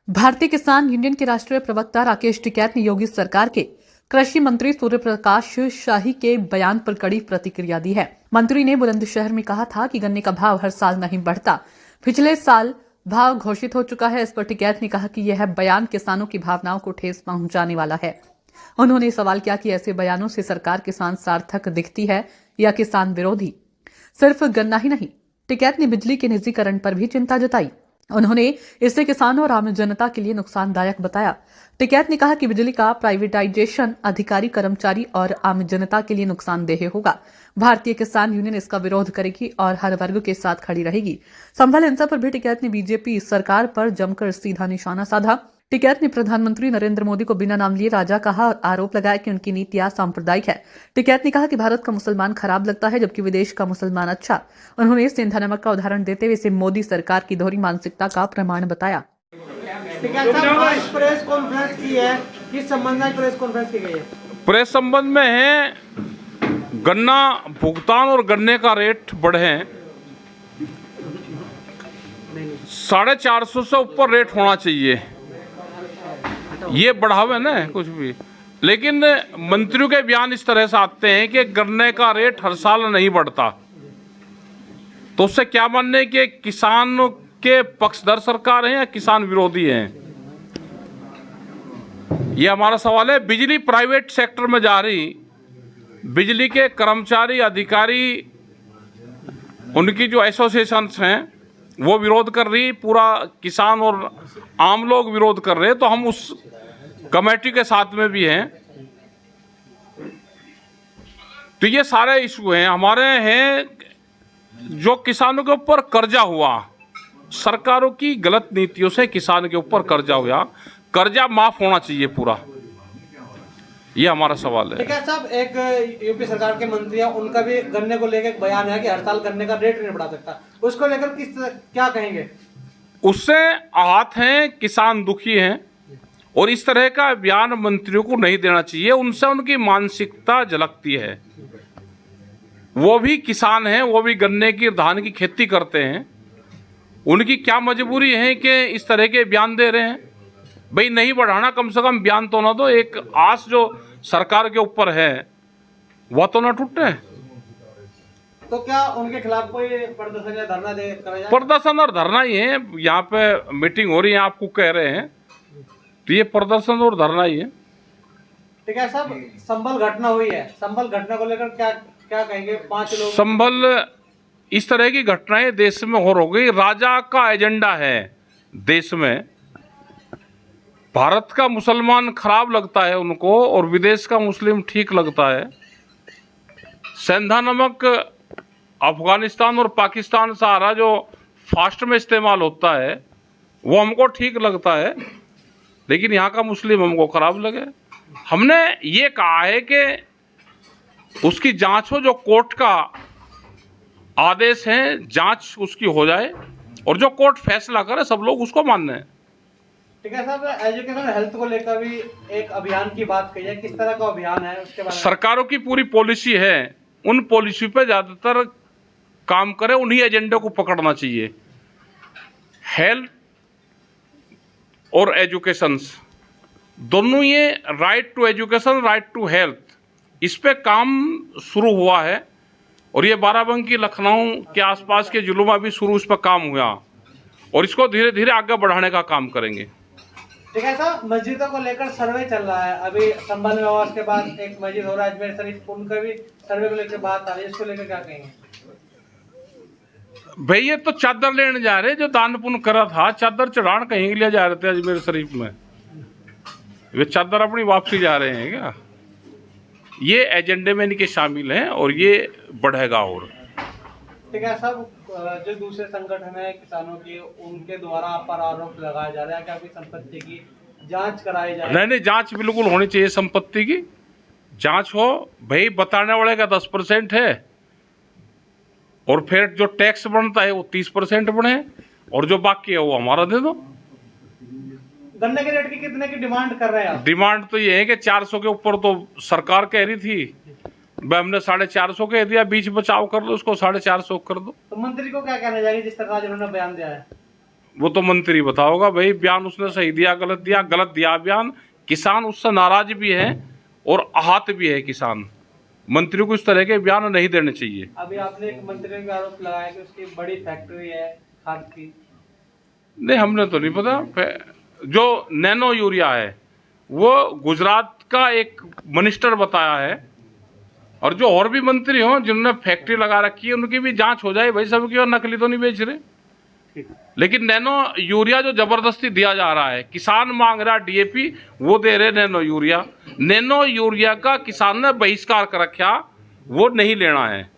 भारतीय किसान यूनियन के राष्ट्रीय प्रवक्ता राकेश टिकैत ने योगी सरकार के कृषि मंत्री सूर्य प्रकाश शाही के बयान पर कड़ी प्रतिक्रिया दी है। मंत्री ने बुलंदशहर में कहा था कि गन्ने का भाव हर साल नहीं बढ़ता, पिछले साल भाव घोषित हो चुका है। इस पर टिकैत ने कहा कि यह बयान किसानों की भावनाओं को ठेस पहुंचाने वाला है। उन्होंने सवाल किया कि ऐसे बयानों से सरकार किसान सार्थक दिखती है या किसान विरोधी। सिर्फ गन्ना ही नहीं, टिकैत ने बिजली के निजीकरण पर भी चिंता जताई। उन्होंने इसे किसानों और आम जनता के लिए नुकसानदायक बताया। टिकैत ने कहा कि बिजली का प्राइवेटाइजेशन अधिकारी, कर्मचारी और आम जनता के लिए नुकसानदेह होगा। भारतीय किसान यूनियन इसका विरोध करेगी और हर वर्ग के साथ खड़ी रहेगी। संभल हिंसा पर भी टिकैत ने बीजेपी सरकार पर जमकर सीधा निशाना साधा। टिकैत ने प्रधानमंत्री नरेंद्र मोदी को बिना नाम लिए राजा कहा और आरोप लगाया कि उनकी नीतियां सांप्रदायिक है। टिकैत ने कहा कि भारत का मुसलमान खराब लगता है जबकि विदेश का मुसलमान अच्छा। उन्होंने सेंधा नमक का उदाहरण देते हुए इसे मोदी सरकार की दोहरी मानसिकता का प्रमाण बताया। प्रेस कॉन्फ्रेंस की है, किस संबंध में प्रेस कॉन्फ्रेंस की गई है? प्रेस संबंध में है गन्ना भुगतान और गन्ने का रेट बढ़े 450 से ऊपर रेट होना चाहिए। ये बढ़ावे ना कुछ भी, लेकिन मंत्रियों के बयान इस तरह से आते हैं कि गन्ने का रेट हर साल नहीं बढ़ता, तो उससे क्या मानने कि किसान के पक्षधर सरकार है या किसान विरोधी है। ये हमारा सवाल है। बिजली प्राइवेट सेक्टर में जा रही, बिजली के कर्मचारी, अधिकारी, उनकी जो एसोसिएशंस हैं वो विरोध कर रही, पूरा किसान और आम लोग विरोध कर रहे हैं, तो हम उस कमेटी के साथ में भी हैं। तो ये सारे इशू हैं हमारे हैं। जो किसानों के ऊपर कर्जा हुआ, सरकारों की गलत नीतियों से किसान के ऊपर कर्जा हुआ, कर्जा माफ होना चाहिए पूरा। ये हमारा सवाल है। ठीक है साहब, एक यूपी सरकार के मंत्री है, उनका भी गन्ने को लेकर एक बयान है कि हर साल गन्ने का रेट नहीं बढ़ा सकता, उसको लेकर क्या कहेंगे? उससे आहत हैं, किसान दुखी हैं, और इस तरह का बयान मंत्रियों को नहीं देना चाहिए। उनसे उनकी मानसिकता झलकती है। वो भी किसान हैं, वो भी गन्ने की, धान की खेती करते हैं। उनकी क्या मजबूरी है कि इस तरह के बयान दे रहे हैं? भाई नहीं बढ़ाना, कम से कम बयान तो ना दो। एक आस जो सरकार के ऊपर है वह तो ना टूटे। तो क्या उनके खिलाफ कोई प्रदर्शन या धरना दे करा जाए? प्रदर्शन और धरना ही है। यहाँ पे मीटिंग हो रही है, आपको कह रहे हैं, तो ये प्रदर्शन और धरना ही है। ठीक है साहब, संभल घटना हुई है, संभल घटना को लेकर क्या क्या कहेंगे? 5 लोग संभल, इस तरह की घटनाएं देश में हो गई। राजा का एजेंडा है देश में। भारत का मुसलमान खराब लगता है उनको और विदेश का मुस्लिम ठीक लगता है। सेंधा नमक अफगानिस्तान और पाकिस्तान से आ रहा जो फास्ट में इस्तेमाल होता है वो हमको ठीक लगता है, लेकिन यहाँ का मुस्लिम हमको खराब लगे। हमने ये कहा है कि उसकी जांच हो, जो कोर्ट का आदेश है जांच उसकी हो जाए, और जो कोर्ट फैसला करे सब लोग उसको मानने हैं। ठीक है साहब, एजुकेशन हेल्थ को लेकर भी एक अभियान की बात कही है, किस तरह का अभियान है उसके बारे में? सरकारों की पूरी पॉलिसी है, उन पॉलिसी पे ज्यादातर काम करे, उन्हीं एजेंडे को पकड़ना चाहिए। हेल्थ और एजुकेशन दोनों, ये right to education, right to health, इस पे काम शुरू हुआ है। और ये बाराबंकी, लखनऊ के आसपास के जिलों में भी शुरू इस पर काम हुआ, और इसको धीरे धीरे आगे बढ़ाने का काम करेंगे। ठीक है साहब, मस्जिदों को लेकर सर्वे चल रहा है। अभी संभल में हुआ, उसके बाद एक मस्जिद हो रहा है अजमेर शरीफ, उनका भी सर्वे को लेकर बात आ रही है, इसको लेकर क्या कहेंगे? भाई ये तो चादर लेने जा रहे, जो दान पुण्य करा था, चादर चढ़ान कहीं के लिए जा रहे थे अजमेर शरीफ में, वे चादर अपनी वापसी जा रहे हैं क्या? ये एजेंडे में इनके शामिल हैं और ये बढ़ेगा। और ठीक है साहब, जो दूसरे संगठन है किसानों के, उनके द्वारा आप पर आरोप लगाया जा रहा है कि आपकी संपत्ति की जांच कराई जाए। नहीं, जांच बिल्कुल होनी चाहिए। संपत्ति की जांच हो भाई, बताने वाले का 10% है, और फिर जो टैक्स बनता है वो 30% बने, और जो बाकी है वो हमारा दे दो। गन्ने के रेट की कितने की डिमांड कर रहे हैं आप? डिमांड तो ये है कि 400 के ऊपर तो सरकार कह रही थी, हमने 450 कह दिया, बीच बचाव कर लो, उसको 450 कर दो। तो मंत्री को क्या कहना चाहिए जिस तरह उन्होंने बयान दिया है? वो तो मंत्री बताओगा भाई, बयान उसने सही दिया गलत दिया बयान। किसान उससे नाराज भी है और आहत भी है किसान। मंत्री को इस तरह के बयान नहीं देने चाहिए। अभी आपने एक मंत्री ने भी आरोप लगाया कि उसकी बड़ी फैक्ट्री है खाद की। नहीं, हमने तो नहीं पता। जो नैनो यूरिया है वो गुजरात का एक मिनिस्टर बताया है, और जो और भी मंत्री हो जिन्होंने फैक्ट्री लगा रखी है उनकी भी जांच हो जाए भाई सबकी, और नकली तो नहीं बेच रहे। लेकिन नैनो यूरिया जो जबरदस्ती दिया जा रहा है, किसान मांग रहा डीएपी, वो दे रहे नैनो यूरिया। नैनो यूरिया का किसान ने बहिष्कार कर रखा, वो नहीं लेना है।